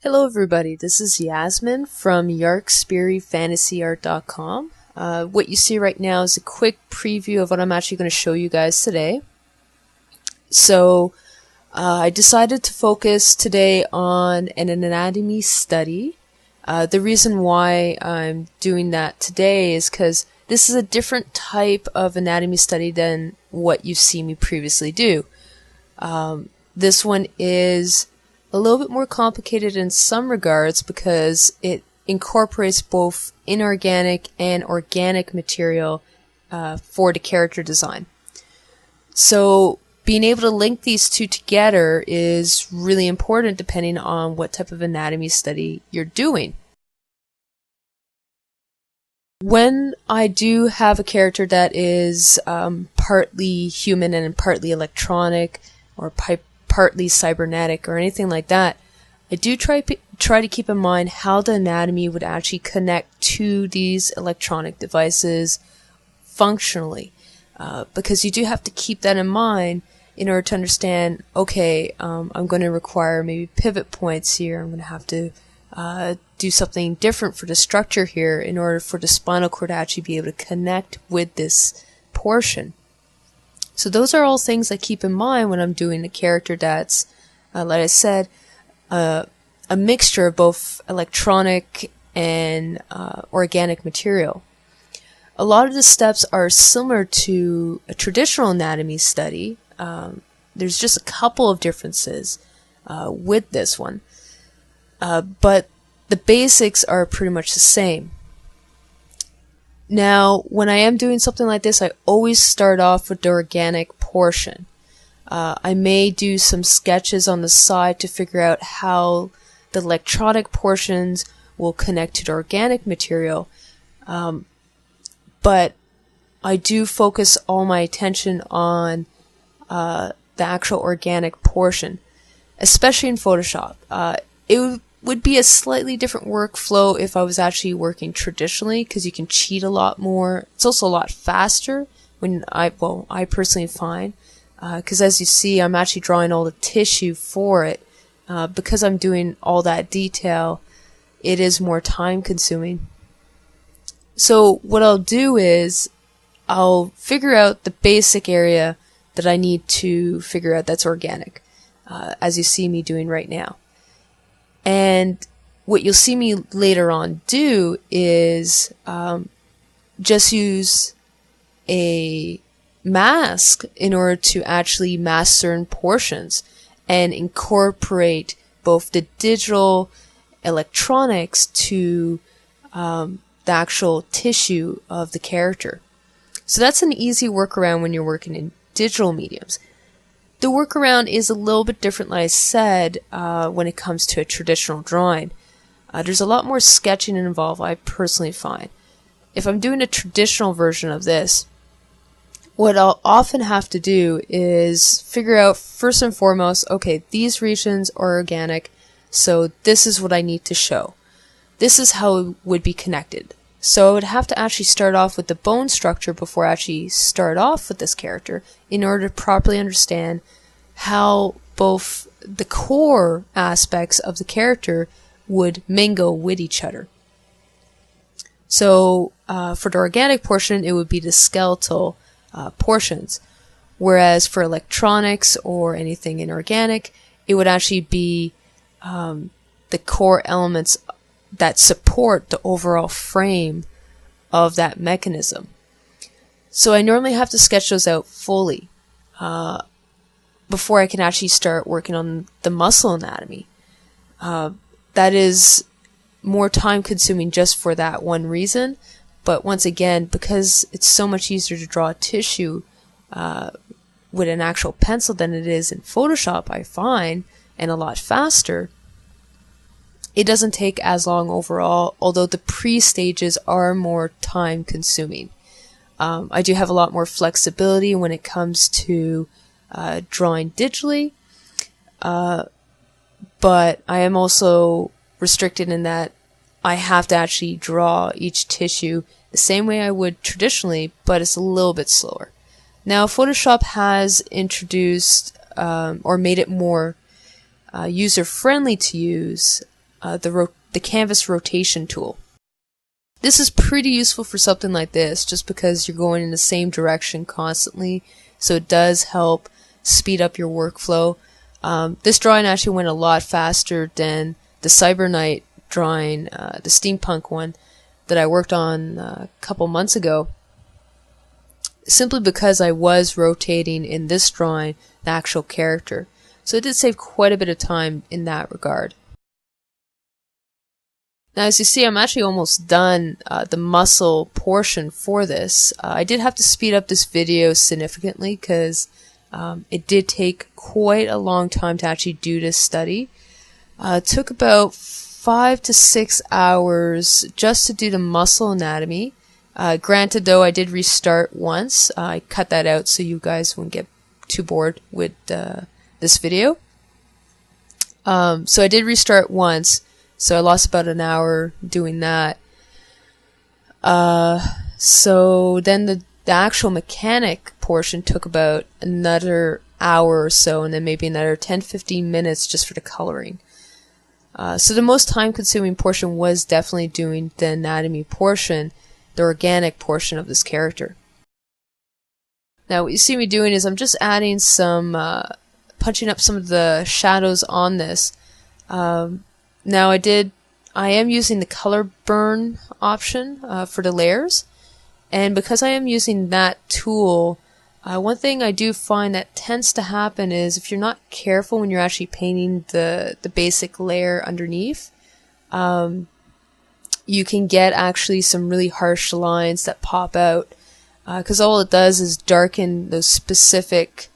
Hello everybody, this is Yasmin from Yarkspiri What you see right now is a quick preview of what I'm actually going to show you guys today. I decided to focus today on an anatomy study. The reason why I'm doing that today is because this is a different type of anatomy study than what you've seen me previously do. This one is a little bit more complicated in some regards because it incorporates both inorganic and organic material for the character design. So being able to link these two together is really important depending on what type of anatomy study you're doing. When I do have a character that is partly human and partly electronic or partly cybernetic or anything like that, I do try to keep in mind how the anatomy would actually connect to these electronic devices functionally, because you do have to keep that in mind in order to understand, okay, I'm going to require maybe pivot points here, I'm going to have to do something different for the structure here in order for the spinal cord to actually be able to connect with this portion. So those are all things I keep in mind when I'm doing a character that's, like I said, a mixture of both electronic and organic material. A lot of the steps are similar to a traditional anatomy study. There's just a couple of differences with this one. But the basics are pretty much the same. Now, when I am doing something like this, I always start off with the organic portion. I may do some sketches on the side to figure out how the electronic portions will connect to the organic material. But I do focus all my attention on the actual organic portion, especially in Photoshop. It would be a slightly different workflow if I was actually working traditionally, because you can cheat a lot more. It's also a lot faster when I personally find, because as you see, I'm actually drawing all the tissue for it. Because I'm doing all that detail, it is more time consuming. So what I'll do is I'll figure out the basic area that I need to figure out that's organic, as you see me doing right now. And what you'll see me later on do is just use a mask in order to actually mask certain portions and incorporate both the digital electronics to the actual tissue of the character. So that's an easy workaround when you're working in digital mediums. The workaround is a little bit different, like I said, when it comes to a traditional drawing. There's a lot more sketching involved, I personally find. If I'm doing a traditional version of this, what I'll often have to do is figure out, first and foremost, okay, these regions are organic, so this is what I need to show. This is how it would be connected. So I would have to actually start off with the bone structure before I actually start off with this character in order to properly understand how both the core aspects of the character would mingle with each other. So for the organic portion, it would be the skeletal portions, whereas for electronics or anything inorganic, it would actually be the core elements that support the overall frame of that mechanism. So I normally have to sketch those out fully before I can actually start working on the muscle anatomy. That is more time consuming just for that one reason, but once again, because it's so much easier to draw tissue with an actual pencil than it is in Photoshop, I find, and a lot faster, it doesn't take as long overall, although the pre-stages are more time consuming. I do have a lot more flexibility when it comes to drawing digitally, but I am also restricted in that I have to actually draw each tissue the same way I would traditionally, but it's a little bit slower. Now, Photoshop has introduced or made it more user-friendly to use the canvas rotation tool. This is pretty useful for something like this, just because you're going in the same direction constantly, so it does help speed up your workflow. This drawing actually went a lot faster than the Cyber Knight drawing, the steampunk one that I worked on a couple months ago, simply because I was rotating in this drawing the actual character. So it did save quite a bit of time in that regard. Now, as you see, I'm actually almost done the muscle portion for this. I did have to speed up this video significantly because it did take quite a long time to actually do this study. It took about 5 to 6 hours just to do the muscle anatomy. Granted, though, I did restart once. I cut that out so you guys wouldn't get too bored with this video. So I did restart once, so I lost about an hour doing that. So then the actual mechanic portion took about another hour or so, and then maybe another 10-15 minutes just for the coloring. So the most time-consuming portion was definitely doing the anatomy portion, the organic portion of this character. Now what you see me doing is I'm just adding some, punching up some of the shadows on this. Now I am using the color burn option for the layers, and because I am using that tool, one thing I do find that tends to happen is if you're not careful when you're actually painting the basic layer underneath, you can get actually some really harsh lines that pop out, because all it does is darken those specific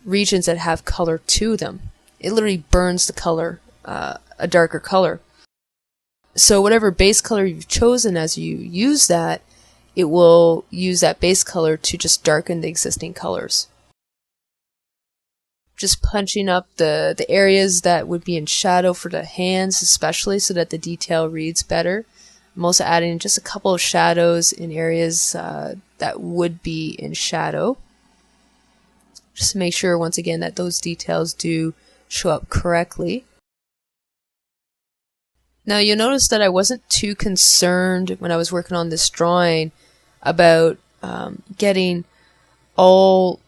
regions that have color to them. It literally burns the color a darker color. So whatever base color you've chosen, as you use that, it will use that base color to just darken the existing colors. Just punching up the areas that would be in shadow for the hands especially, so that the detail reads better. I'm also adding just a couple of shadows in areas that would be in shadow, just to make sure once again that those details do show up correctly. Now you'll notice that I wasn't too concerned when I was working on this drawing about getting all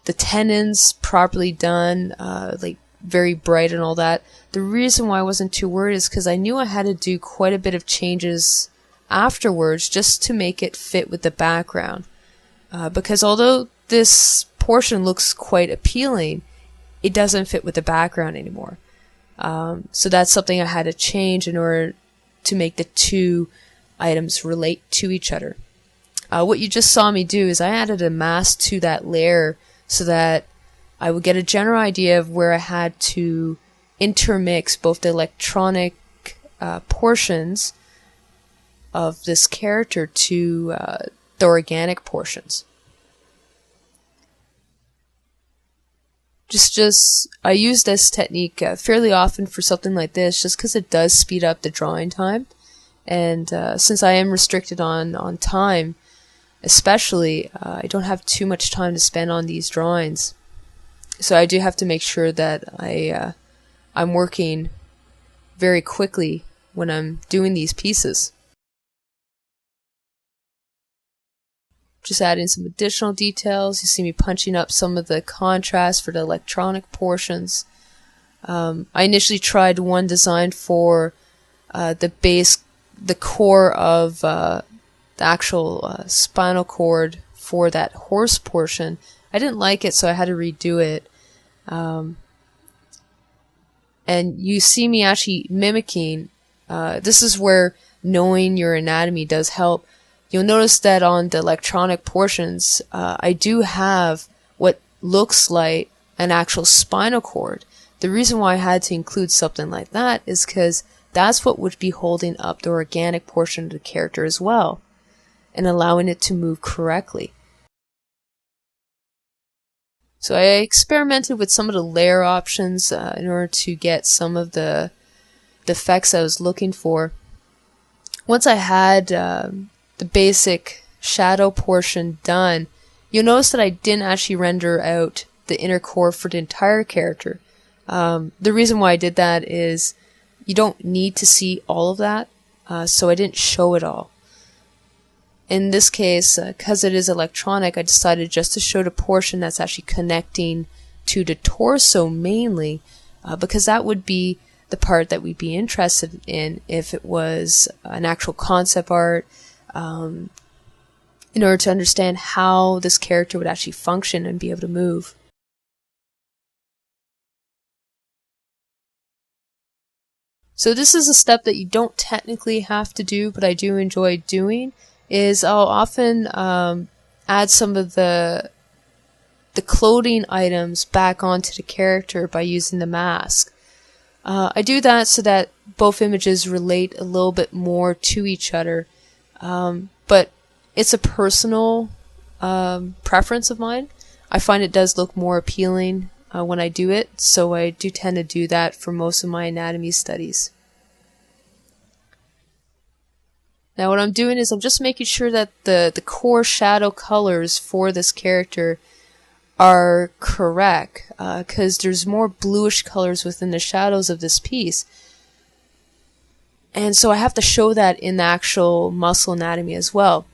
the tendons properly done, like very bright and all that. The reason why I wasn't too worried is because I knew I had to do quite a bit of changes afterwards just to make it fit with the background. Because although this portion looks quite appealing, it doesn't fit with the background anymore. So that's something I had to change in order to make the two items relate to each other. What you just saw me do is I added a mask to that layer so that I would get a general idea of where I had to intermix both the electronic portions of this character to the organic portions. I use this technique fairly often for something like this, just because it does speed up the drawing time. And since I am restricted on time, especially, I don't have too much time to spend on these drawings. So I do have to make sure that I'm working very quickly when I'm doing these pieces. Just adding some additional details. You see me punching up some of the contrast for the electronic portions. I initially tried one design for the core of the actual spinal cord for that horse portion. I didn't like it, so I had to redo it. And you see me actually mimicking. This is where knowing your anatomy does help. You'll notice that on the electronic portions, I do have what looks like an actual spinal cord. The reason why I had to include something like that is because that's what would be holding up the organic portion of the character as well, and allowing it to move correctly. So I experimented with some of the layer options in order to get some of the effects I was looking for. Once I had the basic shadow portion done, you'll notice that I didn't actually render out the inner core for the entire character. The reason why I did that is you don't need to see all of that, so I didn't show it all. In this case, because it is electronic, I decided just to show the portion that's actually connecting to the torso mainly, because that would be the part that we'd be interested in if it was an actual concept art, in order to understand how this character would actually function and be able to move. So this is a step that you don't technically have to do, but I do enjoy doing, is I'll often add some of the clothing items back onto the character by using the mask. I do that so that both images relate a little bit more to each other, but it's a personal preference of mine. I find it does look more appealing when I do it, so I do tend to do that for most of my anatomy studies. Now what I'm doing is I'm just making sure that the core shadow colors for this character are correct, because there's more bluish colors within the shadows of this piece, and so I have to show that in the actual muscle anatomy as well.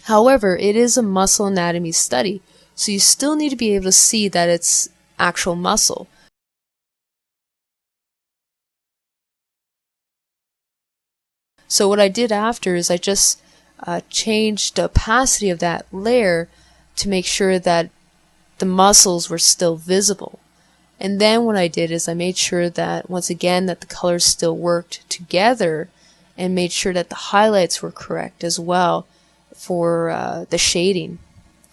However, it is a muscle anatomy study, so you still need to be able to see that it's actual muscle. So what I did after is I just changed the opacity of that layer to make sure that the muscles were still visible. And then what I did is I made sure that, once again, that the colors still worked together, and made sure that the highlights were correct as well for the shading,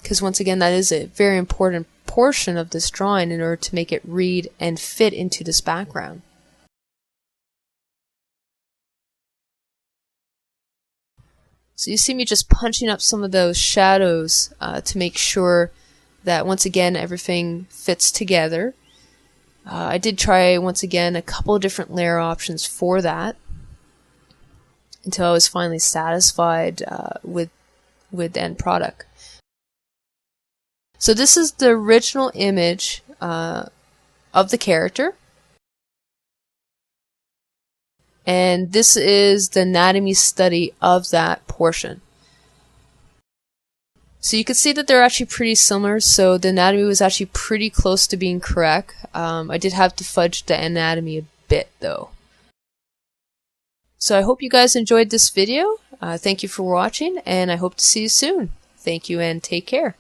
because once again that is a very important portion of this drawing in order to make it read and fit into this background. So you see me just punching up some of those shadows to make sure that, once again, everything fits together. I did try, once again, a couple of different layer options for that until I was finally satisfied with the end product. So this is the original image of the character, and this is the anatomy study of that portion. So you can see that they're actually pretty similar, so the anatomy was actually pretty close to being correct. I did have to fudge the anatomy a bit though. So I hope you guys enjoyed this video. Thank you for watching, and I hope to see you soon. Thank you and take care.